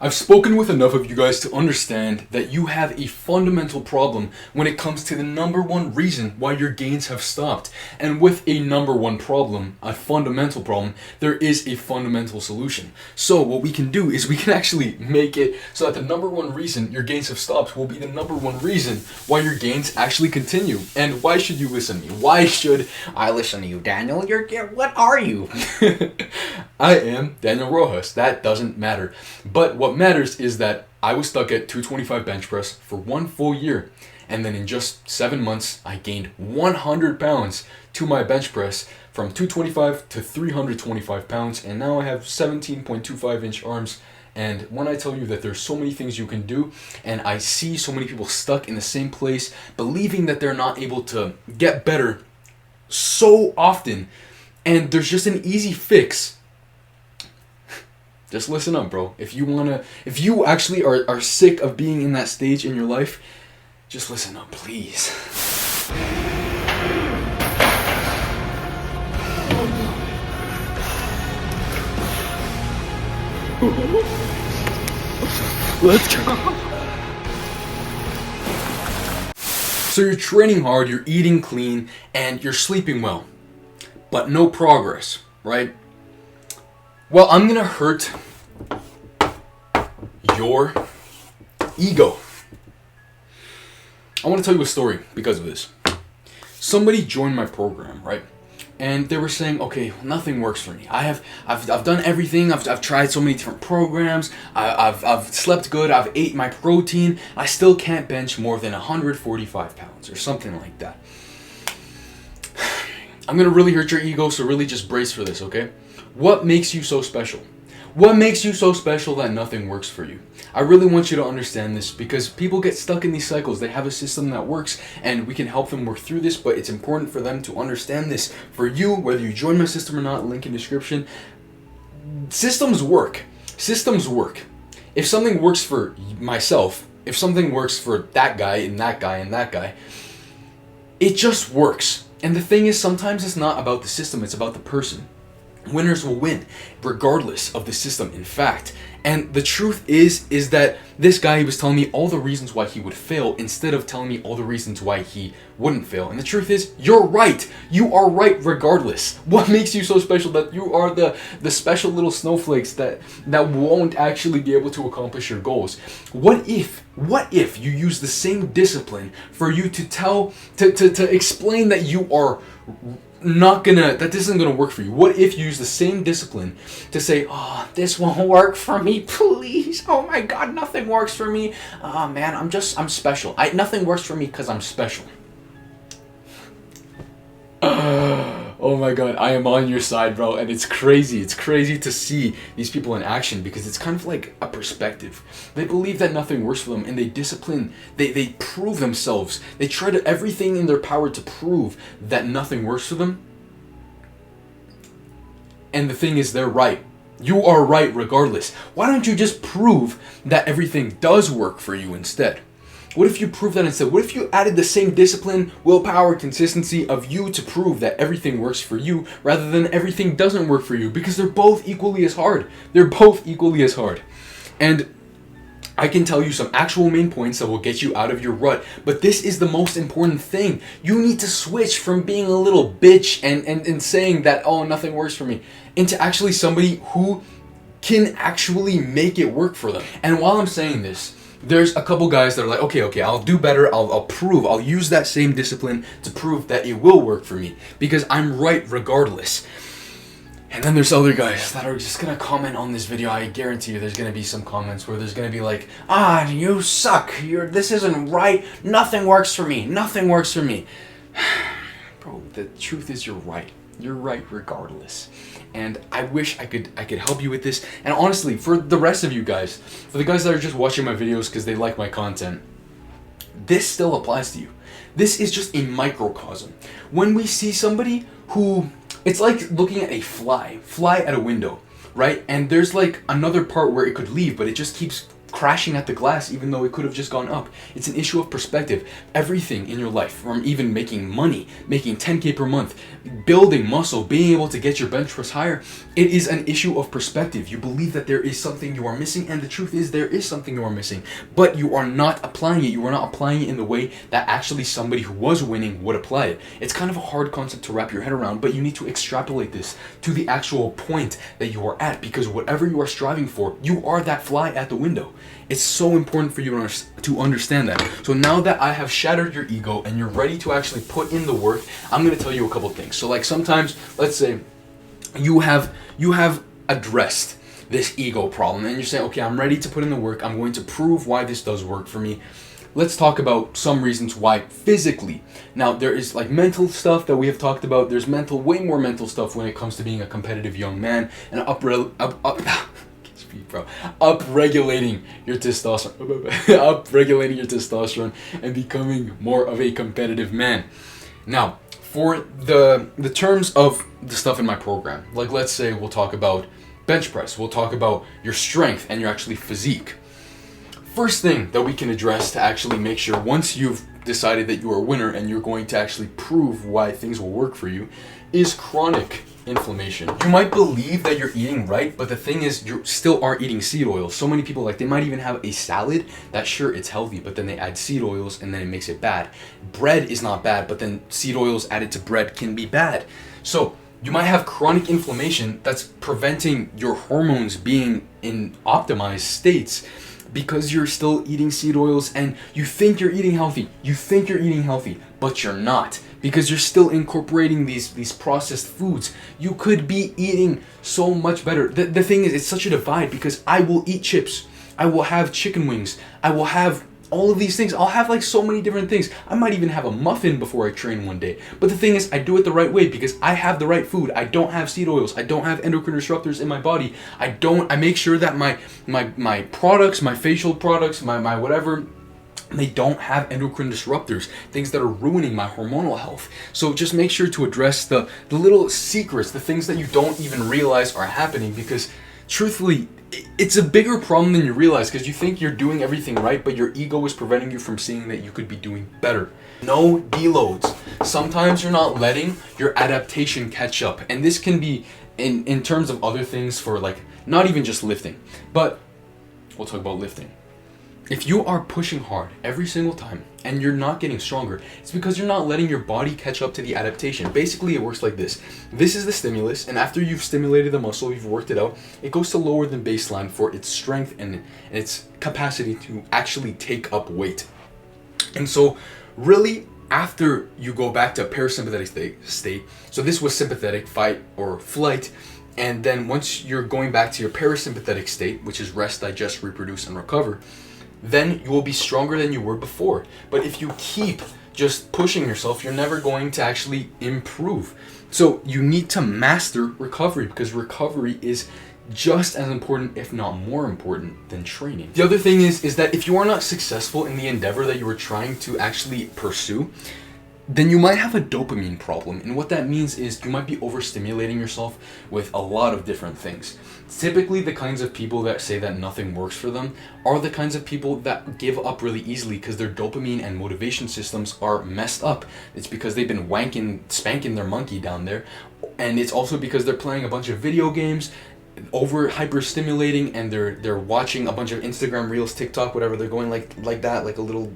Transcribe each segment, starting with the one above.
I've spoken with enough of you guys to understand that you have a fundamental problem when it comes to the number one reason why your gains have stopped. And with a number one problem, a fundamental problem, there is a fundamental solution. So what we can do is we can actually make it so that the number one reason your gains have stopped will be the number one reason why your gains actually continue. And why should you listen to me? Why should I listen to you, Daniel? What are you? I am Daniel Rojas. That doesn't matter. But what matters is that I was stuck at 225 bench press for 1 full year. And then in just 7 months, I gained 100 pounds to my bench press from 225 to 325 pounds. And now I have 17.25 inch arms. And when I tell you that there's so many things you can do, and I see so many people stuck in the same place, believing that they're not able to get better so often, and there's just an easy fix. Just listen up, bro. If you actually are sick of being in that stage in your life, just listen up, please. Let's go. So you're training hard, you're eating clean, and you're sleeping well, but no progress, right? Well, I'm gonna hurt your ego. I want to tell you a story because of this. Somebody joined my program, right? And they were saying, okay, nothing works for me. I've done everything. I've tried so many different programs. I've slept good. I've ate my protein. I still can't bench more than 145 pounds or something like that. I'm gonna really hurt your ego, so really just brace for this, okay? What makes you so special? What makes you so special that nothing works for you? I really want you to understand this because people get stuck in these cycles. They have a system that works and we can help them work through this, but it's important for them to understand this. For you, whether you join my system or not, link in description, systems work. Systems work. If something works for myself, if something works for that guy and that guy and that guy, it just works. And the thing is, sometimes it's not about the system, it's about the person. Winners will win, regardless of the system, in fact. And the truth is that this guy, he was telling me all the reasons why he would fail instead of telling me all the reasons why he wouldn't fail. And the truth is, you're right. You are right regardless. What makes you so special that you are the special little snowflakes that won't actually be able to accomplish your goals? What if you use the same discipline for you to explain that you are that this isn't gonna work for you? What if you use the same discipline to say, oh, this won't work for me, please. Oh my God, nothing works for me. Oh man, I'm special. Nothing works for me because I'm special. Oh my God, I am on your side, bro. And it's crazy. It's crazy to see these people in action because it's kind of like a perspective. They believe that nothing works for them and they discipline. They prove themselves. They try to everything in their power to prove that nothing works for them. And the thing is, they're right. You are right regardless. Why don't you just prove that everything does work for you instead? What if you prove that instead? What if you added the same discipline, willpower, consistency of you to prove that everything works for you rather than everything doesn't work for you? Because they're both equally as hard. They're both equally as hard. And I can tell you some actual main points that will get you out of your rut. But this is the most important thing. You need to switch from being a little bitch and saying that, oh, nothing works for me, into actually somebody who can actually make it work for them. And while I'm saying this, there's a couple guys that are like, okay, I'll do better, I'll use that same discipline to prove that it will work for me because I'm right regardless. And then there's other guys that are just gonna comment on this video. I guarantee you there's gonna be some comments where there's gonna be like, you suck, this isn't right, nothing works for me. Bro, the truth is you're right. You're right regardless. And I wish I could help you with this. And honestly, for the rest of you guys, for the guys that are just watching my videos because they like my content, this still applies to you. This is just a microcosm. When we see somebody who, it's like looking at a fly at a window, right? And there's like another part where it could leave, but it just keeps crashing at the glass even though it could have just gone up. It's an issue of perspective. Everything in your life, from even making money, making 10K per month, building muscle, being able to get your bench press higher, it is an issue of perspective. You believe that there is something you are missing, and the truth is there is something you are missing, but you are not applying it. You are not applying it in the way that actually somebody who was winning would apply it. It's kind of a hard concept to wrap your head around, but you need to extrapolate this to the actual point that you are at, because whatever you are striving for, you are that fly at the window. It's so important for you to understand that. So now that I have shattered your ego and you're ready to actually put in the work, I'm going to tell you a couple things. So like sometimes, let's say you have addressed this ego problem and you're saying, okay, I'm ready to put in the work. I'm going to prove why this does work for me. Let's talk about some reasons why physically. Now, there is like mental stuff that we have talked about. There's way more mental stuff when it comes to being a competitive young man and upregulating your testosterone, and becoming more of a competitive man. Now, for the terms of the stuff in my program, like let's say we'll talk about bench press, we'll talk about your strength and your actually physique. First thing that we can address to actually make sure, once you've decided that you are a winner and you're going to actually prove why things will work for you, is chronic inflammation. You might believe that you're eating right, but the thing is you still are eating seed oils. So many people, like, they might even have a salad that, sure, it's healthy, but then they add seed oils and then it makes it bad. Bread is not bad, but then seed oils added to bread can be bad. So you might have chronic inflammation that's preventing your hormones being in optimized states, because you're still eating seed oils and you think you're eating healthy. But you're not, because you're still incorporating these processed foods. You could be eating so much better. The thing is, it's such a divide, because I will eat chips, I will have chicken wings, I will have all of these things. I'll have like so many different things. I might even have a muffin before I train one day. But the thing is, I do it the right way because I have the right food. I don't have seed oils. I don't have endocrine disruptors in my body. I make sure that my products, my facial products, my whatever, they don't have endocrine disruptors, things that are ruining my hormonal health. So just make sure to address the little secrets, the things that you don't even realize are happening, because truthfully, it's a bigger problem than you realize, because you think you're doing everything right, but your ego is preventing you from seeing that you could be doing better. No deloads. Sometimes you're not letting your adaptation catch up. And this can be in terms of other things, for like not even just lifting, but we'll talk about lifting. If you are pushing hard every single time and you're not getting stronger, it's because you're not letting your body catch up to the adaptation. Basically, it works like this. This is the stimulus, and after you've stimulated the muscle, you've worked it out, it goes to lower than baseline for its strength and its capacity to actually take up weight. And so really, after you go back to a parasympathetic state, so this was sympathetic, fight or flight, and then once you're going back to your parasympathetic state, which is rest, digest, reproduce, and recover, then you will be stronger than you were before. But if you keep just pushing yourself, you're never going to actually improve. So you need to master recovery, because recovery is just as important, if not more important, than training. The other thing is that if you are not successful in the endeavor that you are trying to actually pursue, then you might have a dopamine problem. And what that means is you might be overstimulating yourself with a lot of different things. Typically, the kinds of people that say that nothing works for them are the kinds of people that give up really easily, because their dopamine and motivation systems are messed up. It's because they've been spanking their monkey down there. And it's also because they're playing a bunch of video games, over hyper stimulating, and they're watching a bunch of Instagram reels, TikTok, whatever. They're going like that, like a little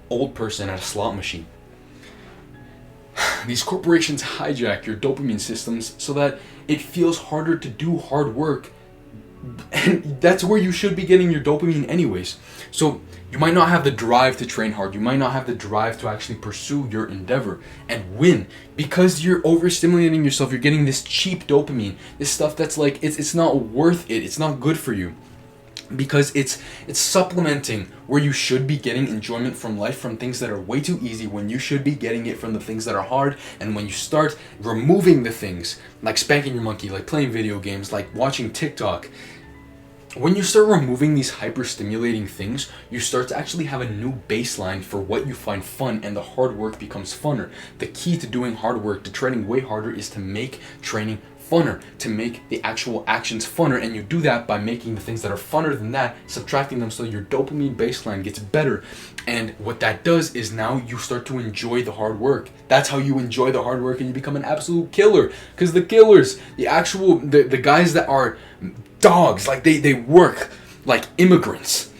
old person at a slot machine. These corporations hijack your dopamine systems so that it feels harder to do hard work, and that's where you should be getting your dopamine anyways. So you might not have the drive to train hard, you might not have the drive to actually pursue your endeavor and win, because you're overstimulating yourself. You're getting this cheap dopamine, this stuff that's like, it's not worth it, it's not good for you, because it's supplementing where you should be getting enjoyment from life from things that are way too easy, when you should be getting it from the things that are hard. And when you start removing the things like spanking your monkey, like playing video games, like watching TikTok, when you start removing these hyper stimulating things, you start to actually have a new baseline for what you find fun, and the hard work becomes funner. The key to doing hard work, to training way harder, is to make training funner, to make the actual actions funner. And you do that by making the things that are funner than that, subtracting them, so your dopamine baseline gets better. And what that does is now you start to enjoy the hard work. That's how you enjoy the hard work, and you become an absolute killer. Because the killers, the guys that are dogs, like they work like immigrants.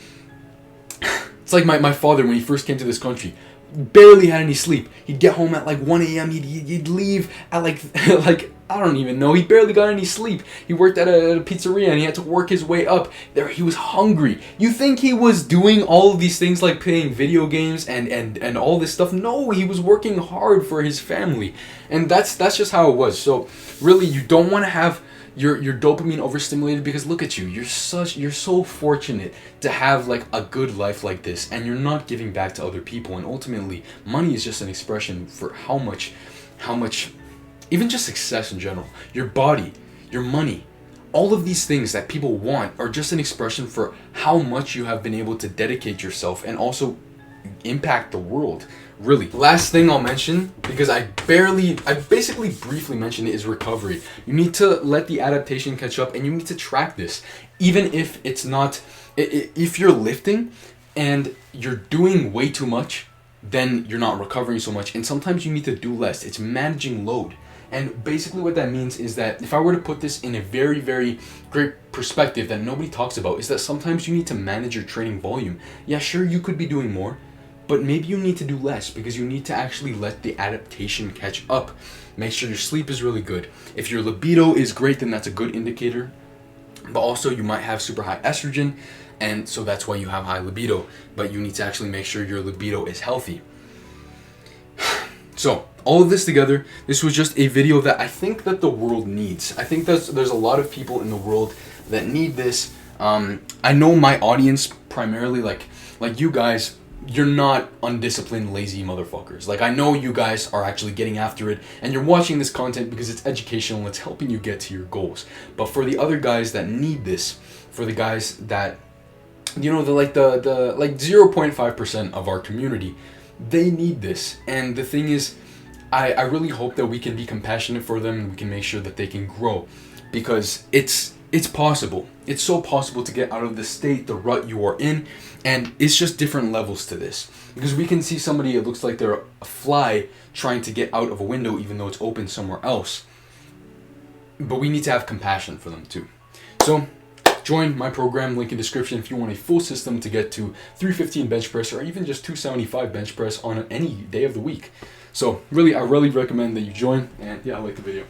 It's like my father when he first came to this country. Barely had any sleep. He'd get home at like 1 a.m. He'd leave at like I don't even know. He barely got any sleep. He worked at a pizzeria and he had to work his way up. There, he was hungry. You think he was doing all of these things like playing video games and all this stuff? No, he was working hard for his family, and that's just how it was. So really, you don't want to have your dopamine overstimulated, because look at you, you're so fortunate to have like a good life like this, and you're not giving back to other people. And ultimately, money is just an expression for how much even just success in general, your body, your money, all of these things that people want are just an expression for how much you have been able to dedicate yourself and also impact the world. Really. Last thing I'll mention, because I basically briefly mentioned it, is recovery. You need to let the adaptation catch up, and you need to track this. Even if it's not, if you're lifting and you're doing way too much, then you're not recovering so much. And sometimes you need to do less. It's managing load. And basically what that means is that if I were to put this in a very, very great perspective that nobody talks about, is that sometimes you need to manage your training volume. Yeah, sure, you could be doing more, but maybe you need to do less, because you need to actually let the adaptation catch up. Make sure your sleep is really good. If your libido is great, then that's a good indicator. But also you might have super high estrogen, and so that's why you have high libido. But you need to actually make sure your libido is healthy. So all of this together, this was just a video that I think that the world needs. I think there's a lot of people in the world that need this. I know my audience primarily, like you guys, you're not undisciplined, lazy motherfuckers. Like, I know you guys are actually getting after it, and you're watching this content because it's educational, it's helping you get to your goals. But for the other guys that need this, for the guys that, you know, the 0.5% of our community, they need this. And the thing is, I really hope that we can be compassionate for them, and we can make sure that they can grow, because it's possible. It's so possible to get out of the state, the rut you are in, and it's just different levels to this. Because we can see somebody, it looks like they're a fly trying to get out of a window even though it's open somewhere else. But we need to have compassion for them too. So join my program, link in description, if you want a full system to get to 315 bench press, or even just 275 bench press on any day of the week. So really, I really recommend that you join, and yeah, I like the video.